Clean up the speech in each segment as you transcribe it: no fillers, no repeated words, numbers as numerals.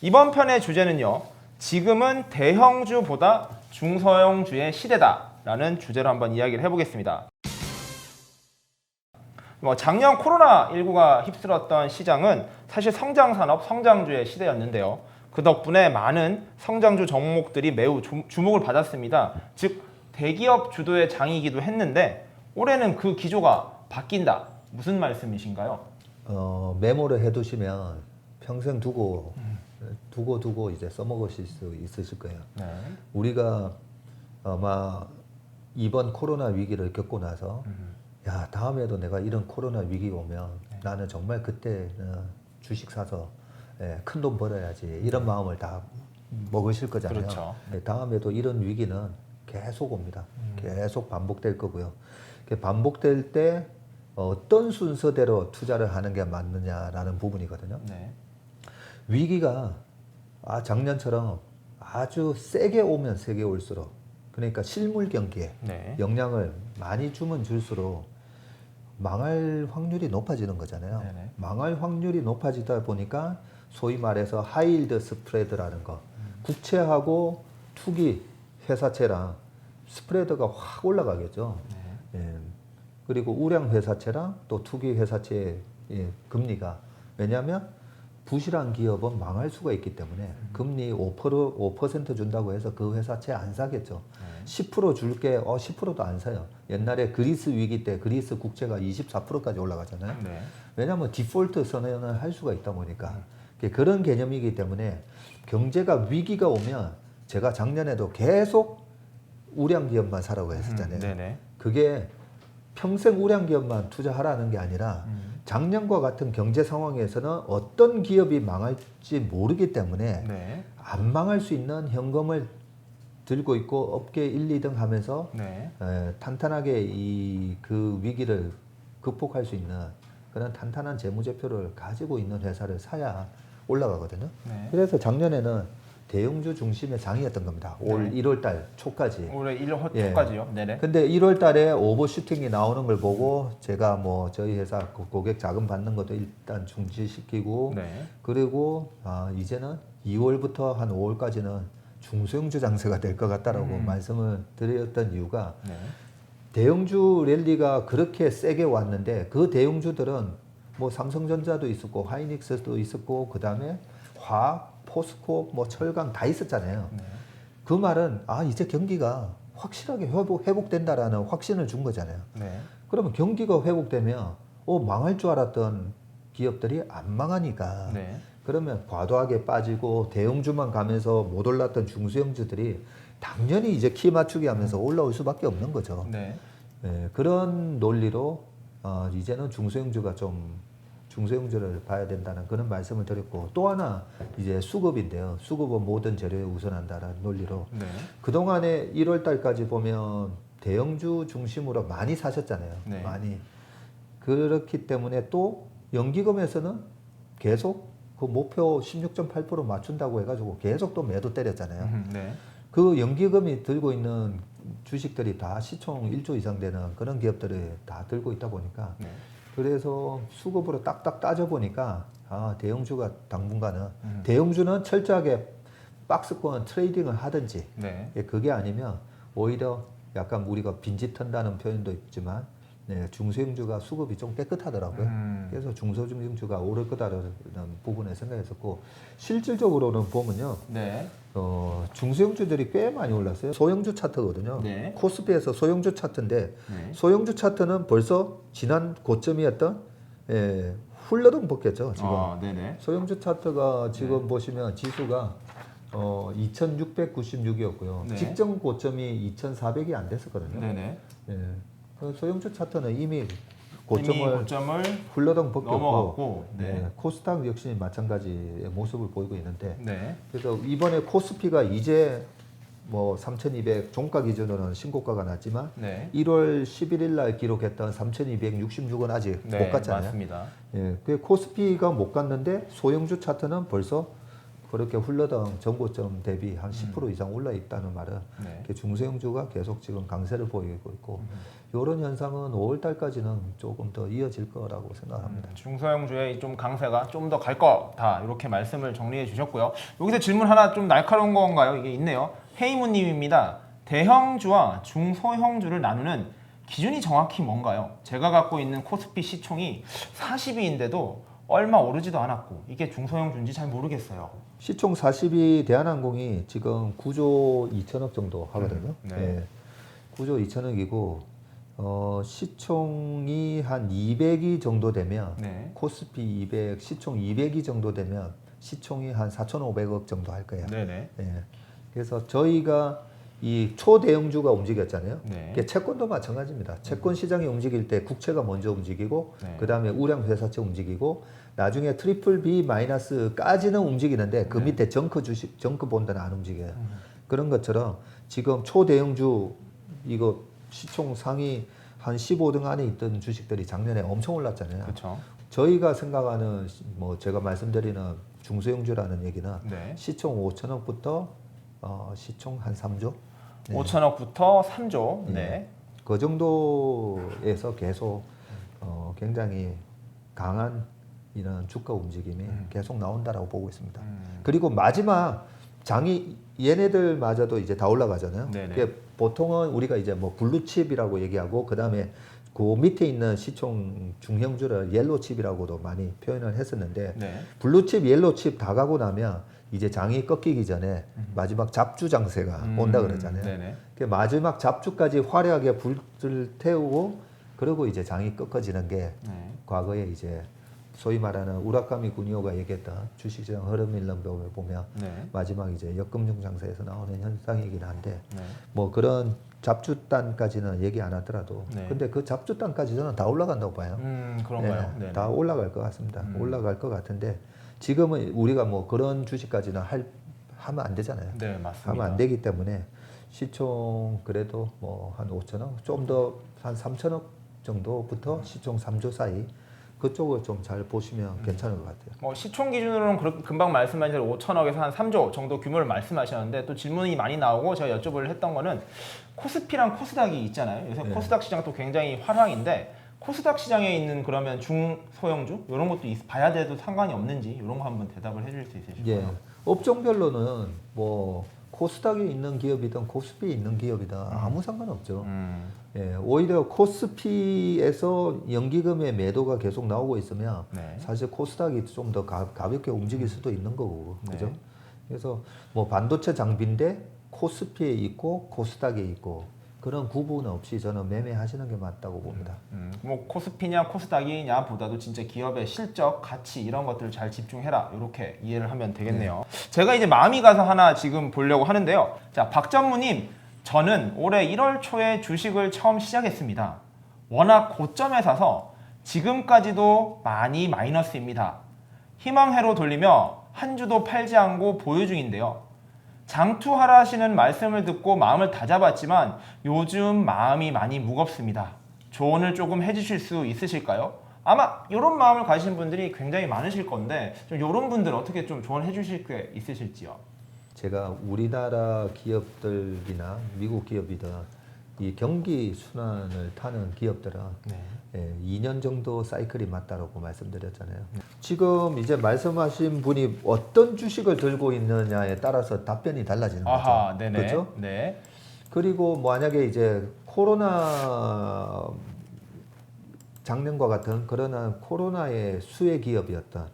이번 편의 주제는요. 지금은 대형주보다 중소형주의 시대다라는 주제로 한번 이야기를 해보겠습니다. 작년 코로나19가 휩쓸었던 시장은 사실 성장산업, 성장주의 시대였는데요. 그 덕분에 많은 성장주 종목들이 매우 주목을 받았습니다. 즉 대기업 주도의 장이기도 했는데 올해는 그 기조가 바뀐다. 무슨 말씀이신가요? 메모를 해두시면 평생 두고 이제 써먹으실 수 있으실 거예요. 네. 우리가 아마 이번 코로나 위기를 겪고 나서 야, 다음에도 내가 이런 코로나 위기가 오면 나는 정말 그때 주식 사서 큰 돈 벌어야지 이런 마음을 다 먹으실 거잖아요. 그렇죠. 다음에도 이런 위기는 계속 옵니다. 계속 반복될 거고요. 반복될 때 어떤 순서대로 투자를 하는 게 맞느냐라는 부분이거든요. 네. 위기가 작년처럼 아주 세게 오면 세게 올수록, 그러니까 실물 경기에 네. 영향을 많이 주면 줄수록 망할 확률이 높아지는 거잖아요. 네네. 망할 확률이 높아지다 보니까 소위 말해서 하이힐드 스프레드라는 거, 국채하고 투기 회사채랑 스프레드가 확 올라가겠죠. 네. 예. 그리고 우량 회사채랑 또 투기 회사채의 금리가, 왜냐하면 부실한 기업은 망할 수가 있기 때문에 금리 5% 준다고 해서 그 회사채 안 사겠죠. 10% 줄게 10%도 안 사요. 옛날에 그리스 위기 때 그리스 국채가 24%까지 올라가잖아요. 네. 왜냐하면 디폴트 선언을 할 수가 있다 보니까 그런 개념이기 때문에 경제가 위기가 오면, 제가 작년에도 계속 우량 기업만 사라고 했었잖아요. 네네. 그게 평생 우량 기업만 투자하라는 게 아니라 작년과 같은 경제 상황에서는 어떤 기업이 망할지 모르기 때문에 네. 안 망할 수 있는 현금을 들고 있고 업계 1, 2등 하면서 네. 탄탄하게 그 위기를 극복할 수 있는 그런 탄탄한 재무제표를 가지고 있는 회사를 사야 올라가거든요. 네. 그래서 작년에는 대형주 중심의 장이었던 겁니다. 올 1월 달 초까지. 올해 1월 예. 초까지요. 네네. 근데 1월 달에 오버슈팅이 나오는 걸 보고 제가 저희 회사 고객 자금 받는 것도 일단 중지시키고, 네. 그리고 이제는 2월부터 한 5월까지는 중소형주 장세가 될 것 같다라고 말씀을 드렸던 이유가, 네. 대형주 랠리가 그렇게 세게 왔는데 그 대형주들은 삼성전자도 있었고 하이닉스도 있었고 그다음에 화학, 포스코, 철강 다 있었잖아요. 네. 그 말은 이제 경기가 확실하게 회복된다라는 확신을 준 거잖아요. 네. 그러면 경기가 회복되면 망할 줄 알았던 기업들이 안 망하니까, 네. 그러면 과도하게 빠지고 대형주만 가면서 못 올랐던 중소형주들이 당연히 이제 키 맞추기 하면서 올라올 수밖에 없는 거죠. 네. 그런 논리로 이제는 중소형주를 봐야 된다는 그런 말씀을 드렸고, 또 하나 이제 수급인데요. 수급은 모든 재료에 우선한다라는 논리로, 네. 그동안에 1월 달까지 보면 대형주 중심으로 많이 사셨잖아요. 네. 많이. 그렇기 때문에 또 연기금에서는 계속 그 목표 16.8% 맞춘다고 해가지고 계속 또 매도 때렸잖아요. 네. 그 연기금이 들고 있는 주식들이 다 시총 1조 이상 되는 그런 기업들이 다 들고 있다 보니까, 네. 그래서 수급으로 딱딱 따져보니까 대형주가 당분간은 대형주는 철저하게 박스권 트레이딩을 하든지, 네. 그게 아니면 오히려 약간 우리가 빈집 턴다는 표현도 있지만 중소형주가 수급이 좀 깨끗하더라고요. 그래서 중소형주가 오를 거다라는 부분에 생각했었고, 실질적으로는 보면요. 네. 중소형주들이 꽤 많이 올랐어요. 소형주 차트거든요. 네. 코스피에서 소형주 차트인데, 네. 소형주 차트는 벌써 지난 고점이었던 훌러덩 벗겼죠. 지금 네네. 소형주 차트가 지금 보시면 지수가 2,696이었고요. 네. 직전 고점이 2,400이 안 됐었거든요. 네네. 그 소형주 차트는 이미 고점을 고점을 훌러덩 벗겼고, 넘어갔고, 네. 코스닥 역시 마찬가지의 모습을 보이고 있는데, 네. 그래서 이번에 코스피가 이제 3,200 종가 기준으로는 신고가가 났지만, 네. 1월 11일 날 기록했던 3,266은 아직 네. 못 갔잖아요. 맞습니다. 그 코스피가 못 갔는데 소형주 차트는 벌써 그렇게 흘러던 전고점 대비 한 10% 이상 올라 있다는 말은 네. 중소형주가 계속 지금 강세를 보이고 있고 이런 현상은 5월 달까지는 조금 더 이어질 거라고 생각합니다. 중소형주의 좀 강세가 좀 더 갈 거다 이렇게 말씀을 정리해 주셨고요. 여기서 질문 하나 좀 날카로운 건가요? 이게 있네요. 헤이무님입니다. 대형주와 중소형주를 나누는 기준이 정확히 뭔가요? 제가 갖고 있는 코스피 시총이 40위인데도 얼마 오르지도 않았고 이게 중소형주인지 잘 모르겠어요. 시총 40위 대한항공이 지금 9조 2천억 정도 하거든요. 네. 예, 9조 2천억이고 시총이 한 200위 정도 되면 네. 코스피 200 시총 200위 정도 되면 시총이 한 4,500억 정도 할 거예요. 네네. 예. 그래서 저희가 이 초대형주가 움직였잖아요. 네. 이게 채권도 마찬가지입니다. 채권 시장이 움직일 때 국채가 먼저 움직이고 네. 그 다음에 우량 회사채 움직이고 나중에 트리플 B 마이너스까지는 움직이는데 그 밑에 정크 주식, 정크 본드는 안 움직여요. 그런 것처럼 지금 초대형주 이거 시총 상위 한 15등 안에 있던 주식들이 작년에 엄청 올랐잖아요. 그렇죠. 저희가 생각하는 뭐 제가 말씀드리는 중소형주라는 얘기는 네. 시총 5천억부터 시총 한 3조? 네. 5천억부터 3조. 네. 네. 그 정도에서 계속 굉장히 강한 이런 주가 움직임이 계속 나온다라고 보고 있습니다. 그리고 마지막 장이 얘네들마저도 이제 다 올라가잖아요. 네네. 그게 보통은 우리가 이제 뭐 블루칩이라고 얘기하고 그 다음에 그 밑에 있는 시총 중형주를 옐로칩이라고도 많이 표현을 했었는데 네. 블루칩, 옐로칩 다 가고 나면 이제 장이 꺾이기 전에 마지막 잡주 장세가 온다 그러잖아요. 네네. 그 마지막 잡주까지 화려하게 불을 태우고 그리고 이제 장이 꺾어지는 게 네. 과거에 이제 소위 말하는 우라카미 구니오가 얘기했던 주식시장 흐름 일론법을 보면 네. 마지막 이제 역금융 장세에서 나오는 현상이긴 한데 네. 뭐 그런 잡주단까지는 얘기 안 하더라도 네. 근데 그 잡주단까지 저는 다 올라간다고 봐요. 그런가요? 네, 네네. 다 올라갈 것 같습니다. 올라갈 것 같은데 지금은 우리가 뭐 그런 주식까지는 하면 안 되잖아요. 네, 맞습니다. 하면 안 되기 때문에 시총 그래도 뭐 한 5천억 좀 더 한 3천억 정도부터 시총 3조 사이 그쪽을 좀 잘 보시면 괜찮을 것 같아요. 뭐 시총 기준으로는 금방 말씀하신 대로 5천억에서 한 3조 정도 규모를 말씀하셨는데 또 질문이 많이 나오고 제가 여쭤보려 했던 거는 코스피랑 코스닥이 있잖아요. 요새 네. 코스닥 시장도 굉장히 화랑인데 코스닥 시장에 있는 그러면 중소형주 이런 것도 봐야 돼도 상관이 없는지 이런 거 한번 대답을 해줄 수 있으실까요? 예, 업종별로는 뭐 코스닥에 있는 기업이든 코스피에 있는 기업이든 아무 상관없죠. 예, 오히려 코스피에서 연기금의 매도가 계속 나오고 있으면 네. 사실 코스닥이 좀 더 가볍게 움직일 수도 있는 거고, 네. 그죠? 그래서 뭐 반도체 장비인데 코스피에 있고 코스닥에 있고 그런 구분 없이 저는 매매하시는 게 맞다고 봅니다. 뭐 코스피냐 코스닥이냐 보다도 진짜 기업의 실적, 가치 이런 것들을 잘 집중해라 이렇게 이해를 하면 되겠네요. 제가 이제 마음이 가서 하나 지금 보려고 하는데요. 자, 박전무님, 저는 올해 1월 초에 주식을 처음 시작했습니다. 워낙 고점에 사서 지금까지도 많이 마이너스입니다. 희망회로 돌리며 한 주도 팔지 않고 보유 중인데요. 장투하라시는 말씀을 듣고 마음을 다잡았지만 요즘 마음이 많이 무겁습니다. 조언을 조금 해주실 수 있으실까요? 아마 이런 마음을 가지신 분들이 굉장히 많으실 건데 좀 이런 분들 어떻게 좀 조언해 주실 게 있으실지요? 제가 우리나라 기업들이나 미국 기업이든 이 경기 순환을 타는 기업들은 네. 예, 2년 정도 사이클이 맞다라고 말씀드렸잖아요. 지금 이제 말씀하신 분이 어떤 주식을 들고 있느냐에 따라서 답변이 달라지는 아하, 거죠. 네네. 그렇죠? 네. 그리고 만약에 이제 코로나 작년과 같은 그러나 코로나의 수혜 기업이었던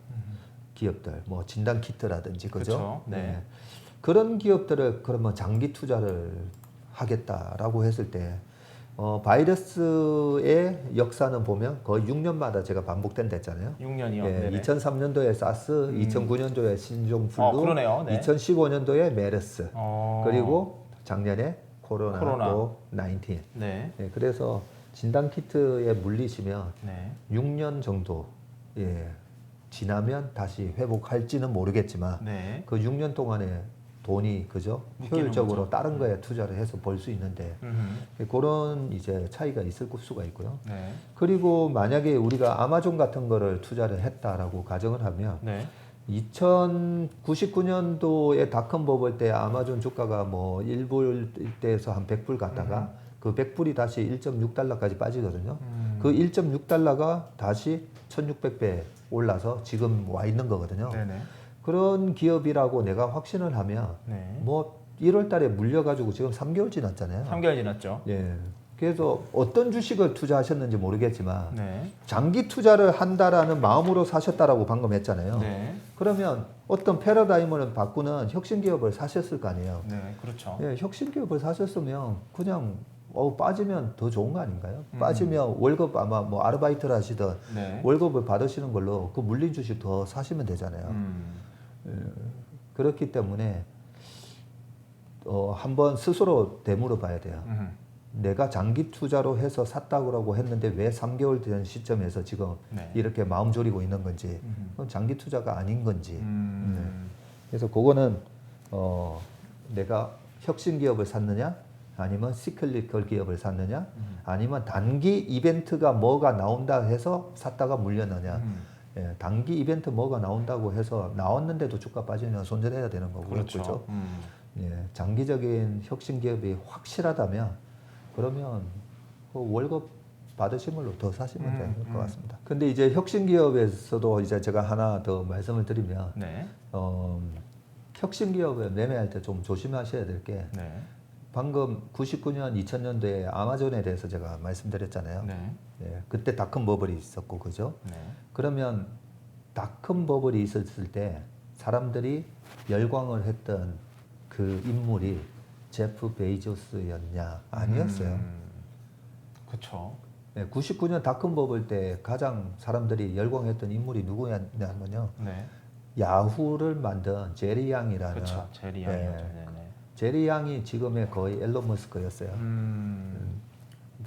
기업들, 뭐 진단 키트라든지 그죠? 그쵸, 네. 그런 기업들을 그러면 장기 투자를 하겠다라고 했을 때 바이러스의 역사는 보면 거의 6년마다 제가 반복된다 했잖아요. 6년이요. 예, 2003년도에 사스, 2009년도에 신종플루, 그러네요. 네. 2015년도에 메르스, 어. 그리고 작년에 코로나. 또 19. 네. 예, 그래서 진단 키트에 물리시면 네. 6년 정도 지나면 다시 회복할지는 모르겠지만 네. 그 6년 동안에 돈이 그죠 묶이는 효율적으로 거죠. 다른 거에 투자를 해서 벌 수 있는데 그런 이제 차이가 있을 수가 있고요. 네. 그리고 만약에 우리가 아마존 같은 거를 투자를 했다라고 가정을 하면 네. 2099년도에 닷컴 버블 때 아마존 주가가 뭐 1불대에서 한 100불 갔다가 그 100불이 다시 1.6달러까지 빠지거든요. 그 1.6달러가 다시 1600배 올라서 지금 와 있는 거거든요. 네네. 그런 기업이라고 내가 확신을 하면 네. 뭐 1월 달에 물려가지고 지금 3개월 지났잖아요. 3개월 지났죠. 예. 그래서 어떤 주식을 투자하셨는지 모르겠지만 네. 장기 투자를 한다라는 마음으로 사셨다라고 방금 했잖아요. 네. 그러면 어떤 패러다임을 바꾸는 혁신 기업을 사셨을 거 아니에요. 네, 그렇죠. 예, 혁신 기업을 사셨으면 그냥 빠지면 더 좋은 거 아닌가요? 빠지면 월급 아마 뭐 아르바이트를 하시던 네. 월급을 받으시는 걸로 그 물린 주식 더 사시면 되잖아요. 그렇기 때문에 한번 스스로 되물어 봐야 돼요. 내가 장기 투자로 해서 샀다고 했는데 왜 3개월 된 시점에서 지금 네. 이렇게 마음 졸이고 있는 건지 그건 장기 투자가 아닌 건지 네. 음. 그래서 그거는 내가 혁신 기업을 샀느냐 아니면 시클리컬 기업을 샀느냐 아니면 단기 이벤트가 뭐가 나온다 해서 샀다가 물렸느냐 예, 단기 이벤트 뭐가 나온다고 해서 나왔는데도 주가 빠지면 손절해야 되는 거고요. 그렇죠. 예, 장기적인 혁신 기업이 확실하다면 그러면 그 월급 받으신 걸로 더 사시면 되는 것 같습니다. 근데 이제 혁신 기업에서도 이제 제가 하나 더 말씀을 드리면 네. 혁신 기업을 매매할 때 좀 조심하셔야 될 게 네. 방금 99년, 2000년도에 아마존에 대해서 제가 말씀드렸잖아요. 네. 예, 그때 닷컴 버블이 있었고 그죠? 네. 그러면 닷컴 버블이 있었을 때 사람들이 열광을 했던 그 인물이 제프 베이조스였냐? 아니었어요. 그렇죠. 네, 99년 닷컴 버블 때 가장 사람들이 열광했던 인물이 누구냐면요. 네. 야후를 만든 제리 양이라는 그렇죠. 제리 네. 양이죠. 네네. 제리 양이 지금의 거의 앨런 머스크였어요.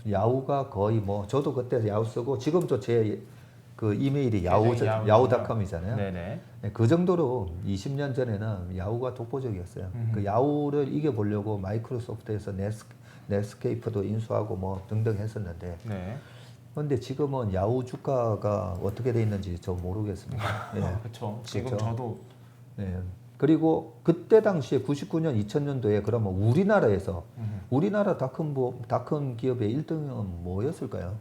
야후가 거의 뭐 저도 그때 야후 쓰고 지금도 제 그 이메일이 야후닷컴이잖아요. 네네. 네, 그 정도로 20년 전에는 야후가 독보적이었어요. 그 야후를 이겨보려고 마이크로소프트에서 넷스케이프도 인수하고 뭐 등등 했었는데 네. 그런데 지금은 야후 주가가 어떻게 돼 있는지 저 모르겠습니다. 예. 그렇죠. 지금 그렇죠. 저도 네. 그리고 그때 당시에 99년, 2000년도에 그러면 우리나라에서 우리나라 닷컴 기업의 1등은 뭐였을까요?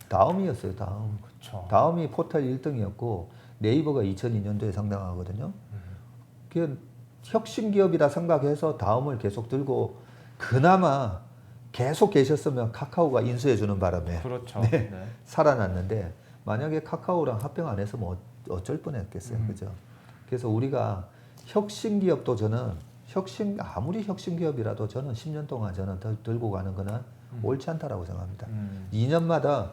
다음이었어요. 그렇죠. 다음이 포털 1등이었고 네이버가 2002년도에 상장하거든요. 그 혁신 기업이라 생각해서 다음을 계속 들고 그나마 계속 계셨으면 카카오가 인수해 주는 바람에 그렇죠. 네, 네. 살아났는데 만약에 카카오랑 합병 안 했으면 어쩔 뻔했겠어요. 그죠? 그래서 우리가 혁신 기업도 저는 아무리 혁신 기업이라도 저는 10년 동안 저는 들고 가는 거는 옳지 않다라고 생각합니다. 2년마다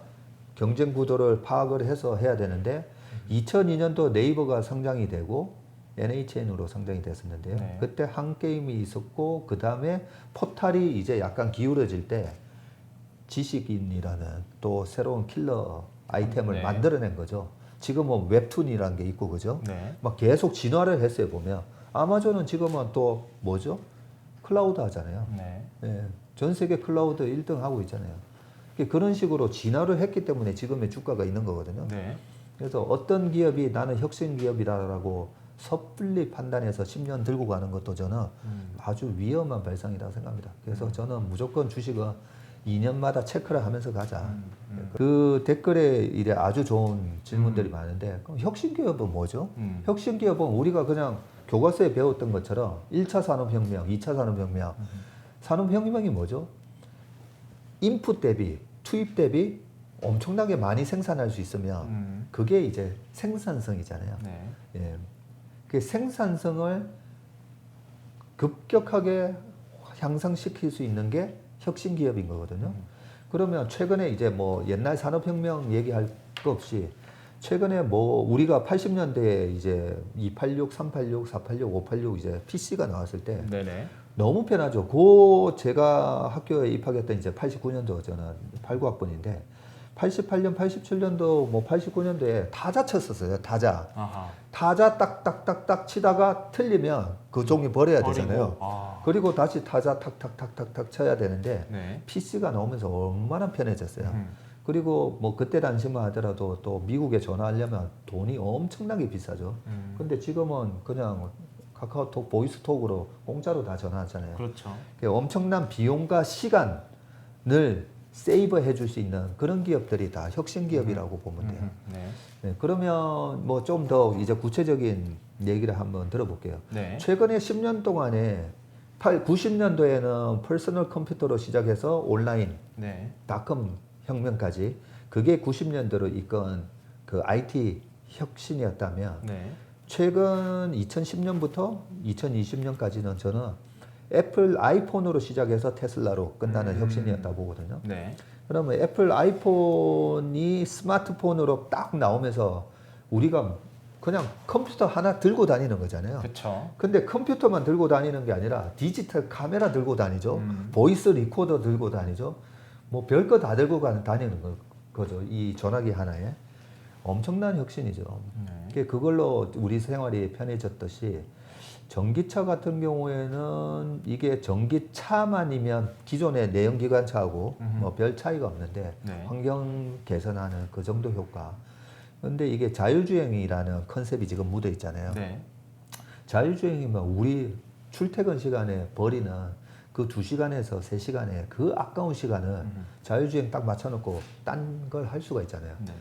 경쟁 구도를 파악을 해서 해야 되는데 2002년도 네이버가 상장이 되고 NHN으로 상장이 됐었는데요. 네. 그때 한 게임이 있었고 그 다음에 포탈이 이제 약간 기울어질 때 지식인이라는 또 새로운 킬러 아이템을 네. 만들어낸 거죠. 지금은 웹툰이라는 게 있고 그죠? 네. 막 계속 진화를 했어요 보면 아마존은 지금은 또 뭐죠? 클라우드 하잖아요. 네. 예, 전 세계 클라우드 1등 하고 있잖아요. 그런 식으로 진화를 했기 때문에 지금의 주가가 있는 거거든요. 네. 그래서 어떤 기업이 나는 혁신 기업이라고 섣불리 판단해서 10년 들고 가는 것도 저는 아주 위험한 발상이라고 생각합니다. 그래서 저는 무조건 주식은 2년마다 체크를 하면서 가자. 그 댓글에 이래 아주 좋은 질문들이 많은데 그럼 혁신 기업은 뭐죠? 혁신 기업은 우리가 그냥 교과서에 배웠던 것처럼 1차 산업혁명, 2차 산업혁명. 산업혁명이 뭐죠? 인풋 대비, 투입 대비 엄청나게 많이 생산할 수 있으면 그게 이제 생산성이잖아요. 네. 예. 그 생산성을 급격하게 향상시킬 수 있는 게 혁신 기업인 거거든요. 그러면 최근에 이제 뭐 옛날 산업혁명 얘기할 거 없이 최근에 뭐 우리가 80년대에 이제 286, 386, 486, 586 이제 PC가 나왔을 때 네네. 너무 편하죠. 제가 학교에 입학했던 이제 89년도 저는 89학번인데 88년, 87년도, 뭐 89년도에 타자 쳤었어요. 타자. 아하. 타자 딱딱딱딱 치다가 틀리면 그 종이 버려야 버리고. 되잖아요. 아. 그리고 다시 타자 탁탁탁탁탁 쳐야 되는데 네. PC가 나오면서 얼마나 편해졌어요. 그리고 뭐 그때 당시만 하더라도 또 미국에 전화하려면 돈이 엄청나게 비싸죠. 근데 지금은 그냥 카카오톡 보이스톡으로 공짜로 다 전화하잖아요. 그렇죠. 엄청난 비용과 시간을 세이브해 줄 수 있는 그런 기업들이 다 혁신 기업이라고 보면 돼요. 네. 네, 그러면 뭐 좀 더 이제 구체적인 얘기를 한번 들어볼게요. 네. 최근에 10년 동안에 90년도에는 퍼스널 컴퓨터로 시작해서 온라인 네. 닷컴 혁명까지 그게 90년대로 이끈 그 IT 혁신이었다면 네. 최근 2010년부터 2020년까지는 저는 애플 아이폰으로 시작해서 테슬라로 끝나는 혁신이었다고 보거든요. 네. 그러면 애플 아이폰이 스마트폰으로 딱 나오면서 우리가 그냥 컴퓨터 하나 들고 다니는 거잖아요. 그렇죠. 근데 컴퓨터만 들고 다니는 게 아니라 디지털 카메라 들고 다니죠. 보이스 리코더 들고 다니죠. 뭐 별거 다 들고 다니는 거죠. 이 전화기 하나에. 엄청난 혁신이죠. 그걸로 우리 생활이 편해졌듯이 전기차 같은 경우에는 이게 전기차만이면 기존의 내연기관차하고 뭐 별 차이가 없는데 네. 환경 개선하는 그 정도 효과. 근데 이게 자율주행이라는 컨셉이 지금 묻어 있잖아요. 네. 자율주행이면 우리 출퇴근 시간에 버리는 그 2시간에서 3시간에 그 아까운 시간을 자율주행 딱 맞춰놓고 딴 걸 할 수가 있잖아요. 네.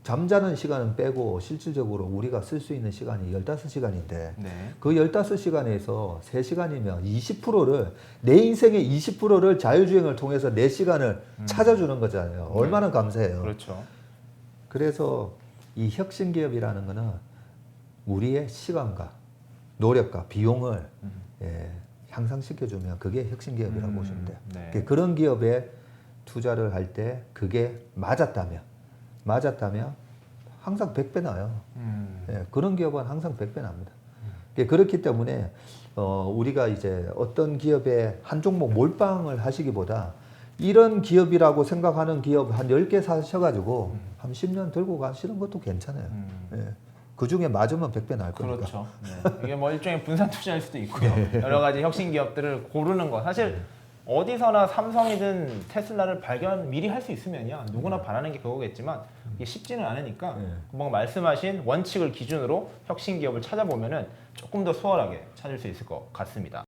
잠자는 시간은 빼고 실질적으로 우리가 쓸 수 있는 시간이 15시간인데 네. 그 15시간에서 3시간이면 20%를 내 인생의 20%를 자율주행을 통해서 내 시간을 찾아주는 거잖아요. 얼마나 감사해요. 그렇죠. 그래서 이 혁신기업이라는 거는 우리의 시간과 노력과 비용을 향상시켜주면 그게 혁신기업이라고 보시면 돼요. 네. 그런 기업에 투자를 할 때 그게 맞았다면 항상 100배 나요. 그런 기업은 항상 100배 납니다. 그렇기 때문에 우리가 이제 어떤 기업에 한 종목 몰빵을 하시기보다 이런 기업이라고 생각하는 기업 한 10개 사셔가지고 한 10년 들고 가시는 것도 괜찮아요. 그 중에 맞으면 100배 나을 거니까. 그렇죠. 네. 이게 뭐 일종의 분산 투자일 수도 있고요. 여러 가지 혁신 기업들을 고르는 거. 사실 어디서나 삼성이든 테슬라를 미리 할 수 있으면요. 누구나 바라는 게 그거겠지만 이게 쉽지는 않으니까 금방 말씀하신 원칙을 기준으로 혁신 기업을 찾아보면은 조금 더 수월하게 찾을 수 있을 것 같습니다.